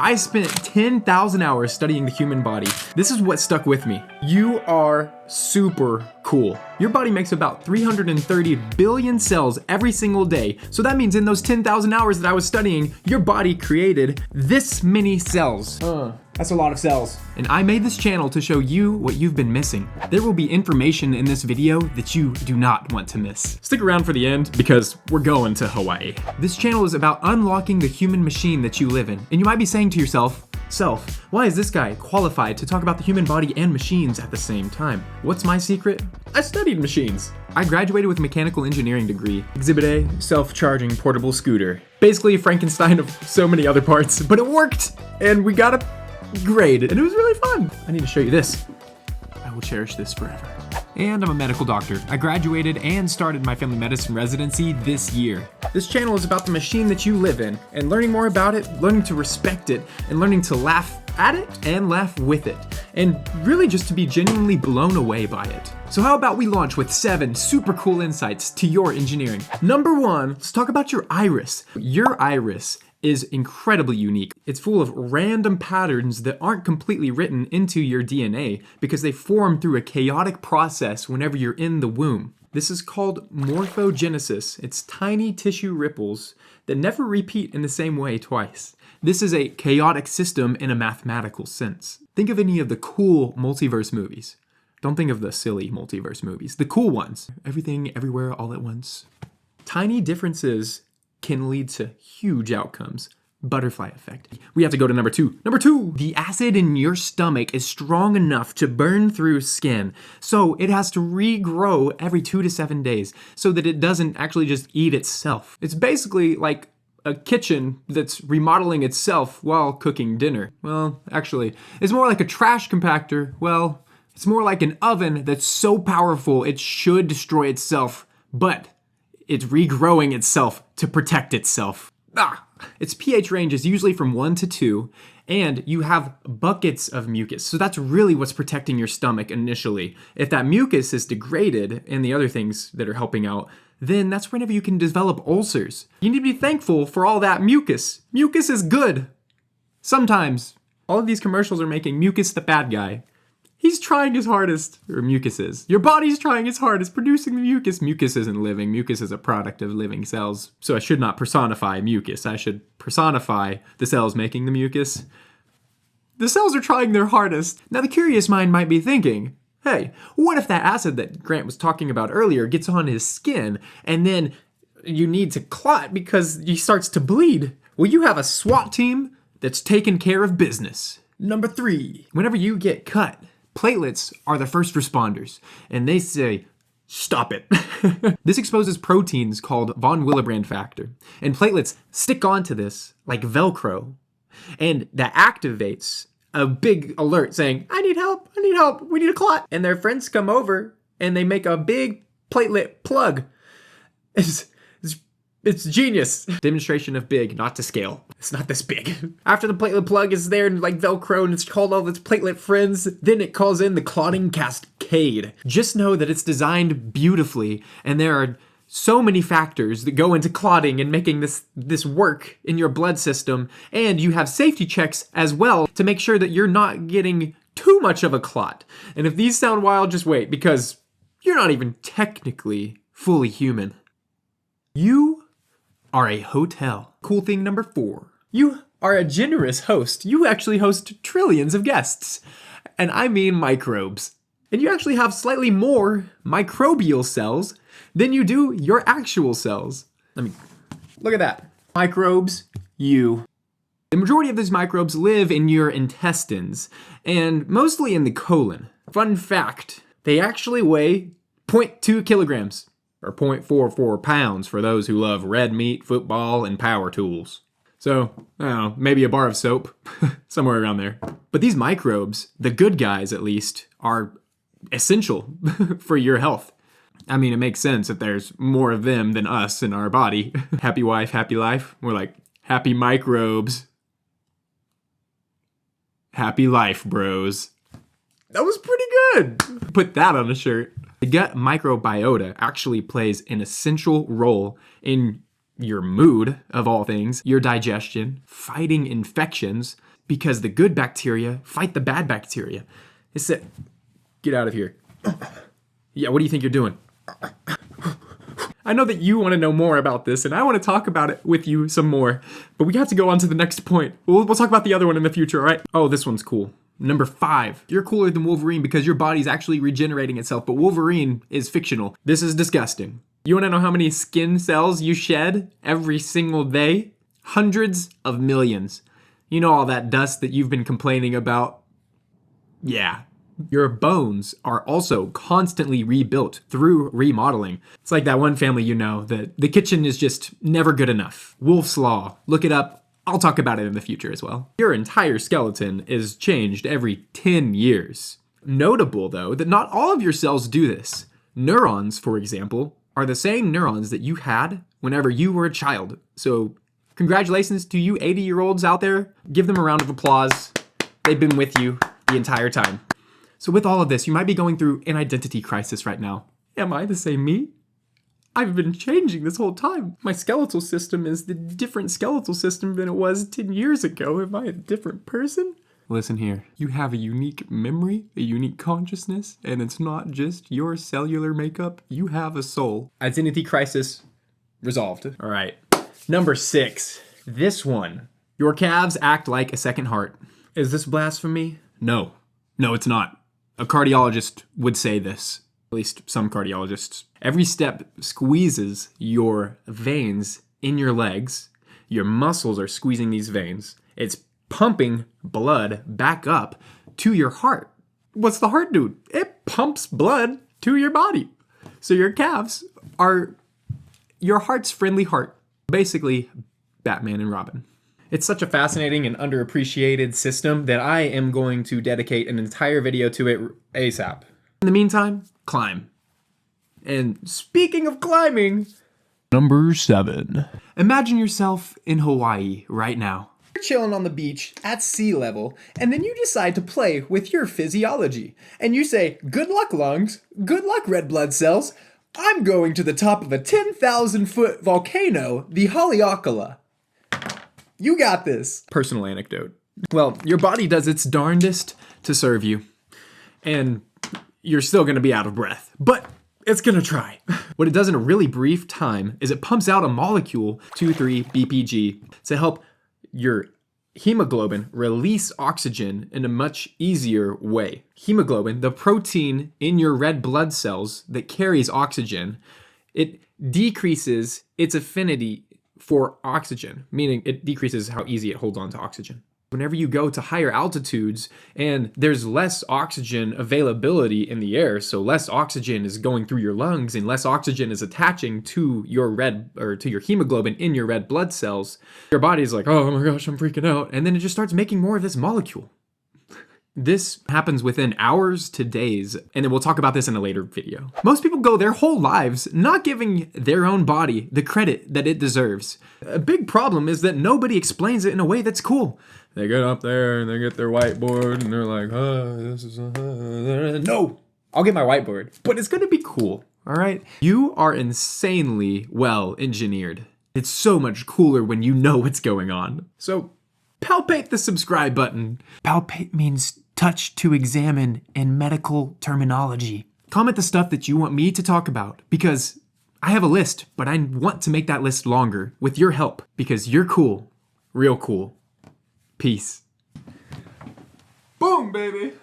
I spent 10,000 hours studying the human body. This is what stuck with me. You are super cool. Your body makes about 330 billion cells every single day. So that means in those 10,000 hours that I was studying, your body created this many cells. That's a lot of cells. And I made this channel to show you what you've been missing. There will be information in this video that you do not want to miss. Stick around for the end because we're going to Hawaii. This channel is about unlocking the human machine that you live in. And you might be saying to yourself, why is this guy qualified to talk about the human body and machines at the same time? What's my secret? I studied machines. I graduated with a mechanical engineering degree. Exhibit A, self-charging portable scooter. Basically a Frankenstein of so many other parts, but it worked and we got a grade and it was really fun. I need to show you this. I will cherish this forever. And I'm a medical doctor. I graduated and started my family medicine residency this year. This channel is about the machine that you live in and learning more about it, learning to respect it, and learning to laugh at it and laugh with it. And really just to be genuinely blown away by it. So how about we launch with 7 super cool insights to your engineering. Number 1, let's talk about your iris. Your iris is incredibly unique. It's full of random patterns that aren't completely written into your DNA because they form through a chaotic process whenever you're in the womb. This is called morphogenesis. It's tiny tissue ripples that never repeat in the same way twice. This is a chaotic system in a mathematical sense. Think of any of the cool multiverse movies. Don't think of the silly multiverse movies. The cool ones. Everything, everywhere, all at once. Tiny differences can lead to huge outcomes. Butterfly effect. We have to go to number 2. Number 2, the acid in your stomach is strong enough to burn through skin. So it has to regrow every 2 to 7 days so that it doesn't actually just eat itself. It's basically like a kitchen that's remodeling itself while cooking dinner. Well, actually, it's more like a trash compactor. Well, it's more like an oven that's so powerful it should destroy itself, but it's regrowing itself to protect itself. Its pH range is usually from 1 to 2, and you have buckets of mucus. So that's really what's protecting your stomach initially. If that mucus is degraded and the other things that are helping out, then that's whenever you can develop ulcers. You need to be thankful for all that mucus. Mucus is good. Sometimes. All of these commercials are making mucus the bad guy. He's trying his hardest, or mucus is. Your body's trying its hardest producing the mucus. Mucus isn't living. Mucus is a product of living cells. So I should not personify mucus. I should personify the cells making the mucus. The cells are trying their hardest. Now the curious mind might be thinking, hey, what if that acid that Grant was talking about earlier gets on his skin and then you need to clot because he starts to bleed? Well, you have a SWAT team that's taking care of business. Number 3, whenever you get cut, platelets are the first responders, and they say, stop it. This exposes proteins called von Willebrand factor, and platelets stick onto this like Velcro, and that activates a big alert saying, I need help, we need a clot. And their friends come over, and they make a big platelet plug. It's genius. Demonstration of big, not to scale. It's not this big. After the platelet plug is there and like Velcro and it's called all its platelet friends, then it calls in the clotting cascade. Just know that it's designed beautifully and there are so many factors that go into clotting and making this work in your blood system. And you have safety checks as well to make sure that you're not getting too much of a clot. And if these sound wild, just wait because you're not even technically fully human. You are a hotel. Cool thing number 4. You are a generous host. You actually host trillions of guests. And I mean microbes. And you actually have slightly more microbial cells than you do your actual cells. Look at that. Microbes, you. The majority of these microbes live in your intestines and mostly in the colon. Fun fact, they actually weigh 0.2 kilograms. Or 0.44 pounds for those who love red meat, football, and power tools. So, I don't know, maybe a bar of soap, somewhere around there. But these microbes, the good guys at least, are essential for your health. I mean, it makes sense if there's more of them than us in our body. Happy wife, happy life. We're like, happy microbes. Happy life, bros. That was pretty good. Put that on a shirt. The gut microbiota actually plays an essential role in your mood, of all things, your digestion, fighting infections, because the good bacteria fight the bad bacteria. It said, get out of here. Yeah, what do you think you're doing? I know that you want to know more about this, and I want to talk about it with you some more, but we have to go on to the next point. We'll talk about the other one in the future, all right? Oh, this one's cool. Number 5, you're cooler than Wolverine because your body's actually regenerating itself, but Wolverine is fictional. This is disgusting. You want to know how many skin cells you shed every single day? Hundreds of millions. You know all that dust that you've been complaining about? Yeah. Your bones are also constantly rebuilt through remodeling. It's like that one family you know that the kitchen is just never good enough. Wolf's Law. Look it up. I'll talk about it in the future as well. Your entire skeleton is changed every 10 years. Notable, though, that not all of your cells do this. Neurons, for example, are the same neurons that you had whenever you were a child. So, congratulations to you 80-year-olds out there. Give them a round of applause. They've been with you the entire time. So with all of this, you might be going through an identity crisis right now. Am I the same me? I've been changing this whole time. My skeletal system is the different skeletal system than it was 10 years ago. Am I a different person? Listen here, you have a unique memory, a unique consciousness, and it's not just your cellular makeup. You have a soul. Identity crisis resolved. All right, number 6, this one. Your calves act like a second heart. Is this blasphemy? No, it's not. A cardiologist would say this, at least some cardiologists. Every step squeezes your veins in your legs. Your muscles are squeezing these veins. It's pumping blood back up to your heart. What's the heart do? It pumps blood to your body. So your calves are your heart's friendly heart. Basically, Batman and Robin. It's such a fascinating and underappreciated system that I am going to dedicate an entire video to it ASAP. In the meantime, climb. And speaking of climbing, number 7. Imagine yourself in Hawaii right now. You're chilling on the beach at sea level, and then you decide to play with your physiology. And you say, good luck lungs, good luck red blood cells, I'm going to the top of a 10,000-foot volcano, the Haleakala. You got this. Personal anecdote. Well, your body does its darndest to serve you, and you're still gonna be out of breath, but it's gonna try. What it does in a really brief time is it pumps out a molecule, 2,3-BPG, to help your hemoglobin release oxygen in a much easier way. Hemoglobin, the protein in your red blood cells that carries oxygen, it decreases its affinity for oxygen, meaning it decreases how easy it holds on to oxygen. Whenever you go to higher altitudes and there's less oxygen availability in the air, so less oxygen is going through your lungs and less oxygen is attaching to your to your hemoglobin in your red blood cells, your body's like, oh my gosh, I'm freaking out. And then it just starts making more of this molecule. This happens within hours to days, and then we'll talk about this in a later video. Most people go their whole lives not giving their own body the credit that it deserves. A big problem is that nobody explains it in a way that's cool. They get up there and they get their whiteboard and they're like, oh, this is... No! I'll get my whiteboard, but it's gonna be cool, all right? You are insanely well engineered. It's so much cooler when you know what's going on. So, palpate the subscribe button. Palpate means touch to examine in medical terminology. Comment the stuff that you want me to talk about, because I have a list, but I want to make that list longer with your help, because you're cool. Real cool. Peace. Boom, baby.